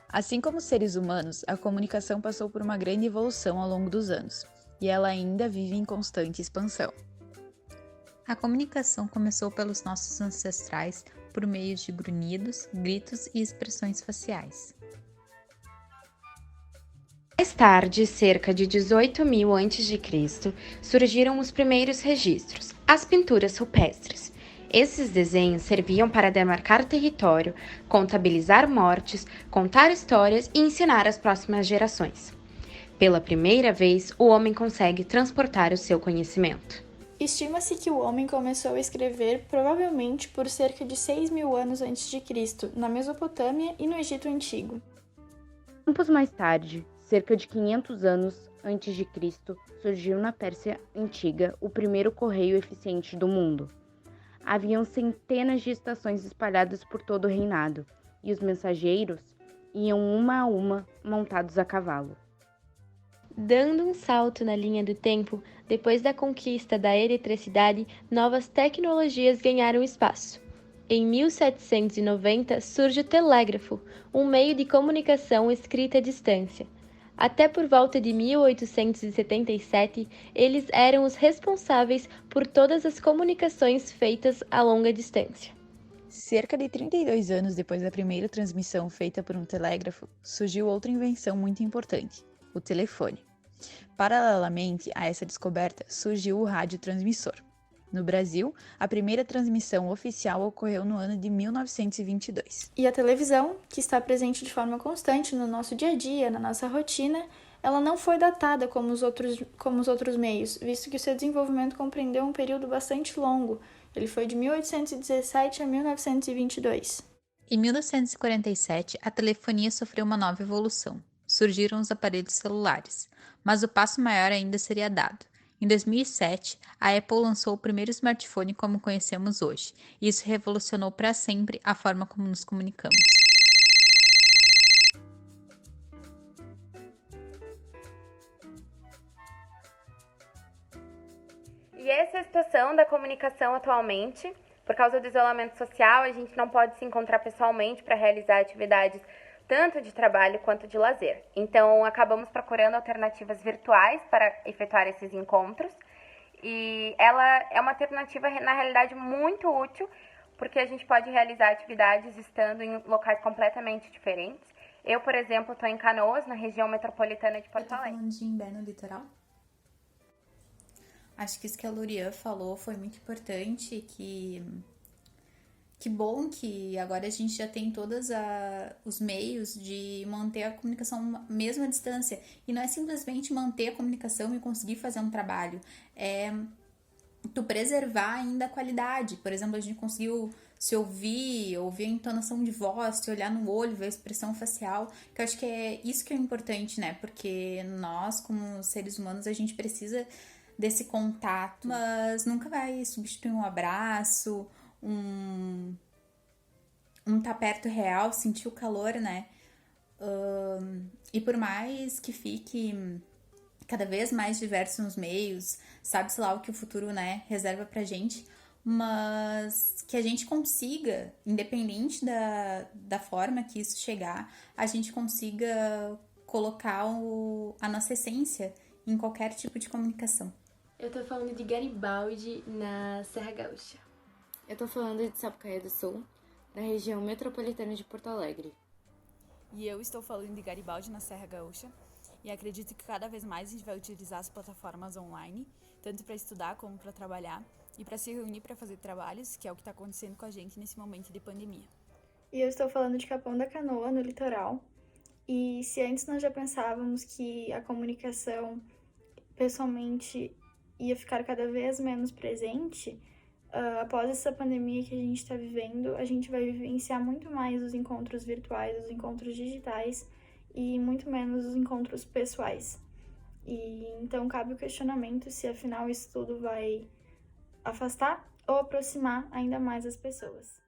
Assim como os seres humanos, a comunicação passou por uma grande evolução ao longo dos anos, e ela ainda vive em constante expansão. A comunicação começou pelos nossos ancestrais por meio de grunhidos, gritos e expressões faciais. Mais tarde, cerca de 18.000 a.C., surgiram os primeiros registros, as pinturas rupestres. Esses desenhos serviam para demarcar território, contabilizar mortes, contar histórias e ensinar as próximas gerações. Pela primeira vez, o homem consegue transportar o seu conhecimento. Estima-se que o homem começou a escrever provavelmente por cerca de 6.000 anos antes de Cristo, na Mesopotâmia e no Egito Antigo. Tempos mais tarde, cerca de 500 anos antes de Cristo, surgiu na Pérsia Antiga o primeiro correio eficiente do mundo. Haviam centenas de estações espalhadas por todo o reinado, e os mensageiros iam uma a uma montados a cavalo. Dando um salto na linha do tempo, depois da conquista da eletricidade, novas tecnologias ganharam espaço. Em 1790 surge o telégrafo, um meio de comunicação escrita à distância. Até por volta de 1877, eles eram os responsáveis por todas as comunicações feitas a longa distância. Cerca de 32 anos depois da primeira transmissão feita por um telégrafo, surgiu outra invenção muito importante, o telefone. Paralelamente a essa descoberta, surgiu o radiotransmissor. No Brasil, a primeira transmissão oficial ocorreu no ano de 1922. E a televisão, que está presente de forma constante no nosso dia a dia, na nossa rotina, ela não foi datada como os outros meios, visto que o seu desenvolvimento compreendeu um período bastante longo. Ele foi de 1817 a 1922. Em 1947, a telefonia sofreu uma nova evolução. Surgiram os aparelhos celulares, mas o passo maior ainda seria dado. Em 2007, a Apple lançou o primeiro smartphone como conhecemos hoje, e isso revolucionou para sempre a forma como nos comunicamos. E essa é a situação da comunicação atualmente. Por causa do isolamento social, a gente não pode se encontrar pessoalmente para realizar atividades tanto de trabalho quanto de lazer. Então, acabamos procurando alternativas virtuais para efetuar esses encontros. E ela é uma alternativa, na realidade, muito útil, porque a gente pode realizar atividades estando em locais completamente diferentes. Eu, por exemplo, estou em Canoas, na região metropolitana de Porto Alegre. Falando de inverno litoral? Acho que isso que a Lurian falou foi muito importante, que bom que agora a gente já tem todos os meios de manter a comunicação mesmo à distância. E não é simplesmente manter a comunicação e conseguir fazer um trabalho, é tu preservar ainda a qualidade. Por exemplo, a gente conseguiu se ouvir a entonação de voz, se olhar no olho, ver a expressão facial, que eu acho que é isso que é importante, né? Porque nós, como seres humanos, a gente precisa desse contato, mas nunca vai substituir um abraço, um tá perto real, sentir o calor, né? E por mais que fique cada vez mais diversos nos meios, sabe-se lá o que o futuro, né, reserva pra gente, mas que a gente consiga, independente da forma que isso chegar, a gente consiga colocar a nossa essência em qualquer tipo de comunicação. Eu tô falando de Garibaldi, na Serra Gaúcha. Eu tô falando de Sapucaia do Sul, na região metropolitana de Porto Alegre. E eu estou falando de Garibaldi, na Serra Gaúcha, e acredito que cada vez mais a gente vai utilizar as plataformas online, tanto para estudar como para trabalhar, e para se reunir para fazer trabalhos, que é o que está acontecendo com a gente nesse momento de pandemia. E eu estou falando de Capão da Canoa, no litoral. E se antes nós já pensávamos que a comunicação pessoalmente ia ficar cada vez menos presente, após essa pandemia que a gente está vivendo, a gente vai vivenciar muito mais os encontros virtuais, os encontros digitais e muito menos os encontros pessoais. E então cabe o questionamento se afinal isso tudo vai afastar ou aproximar ainda mais as pessoas.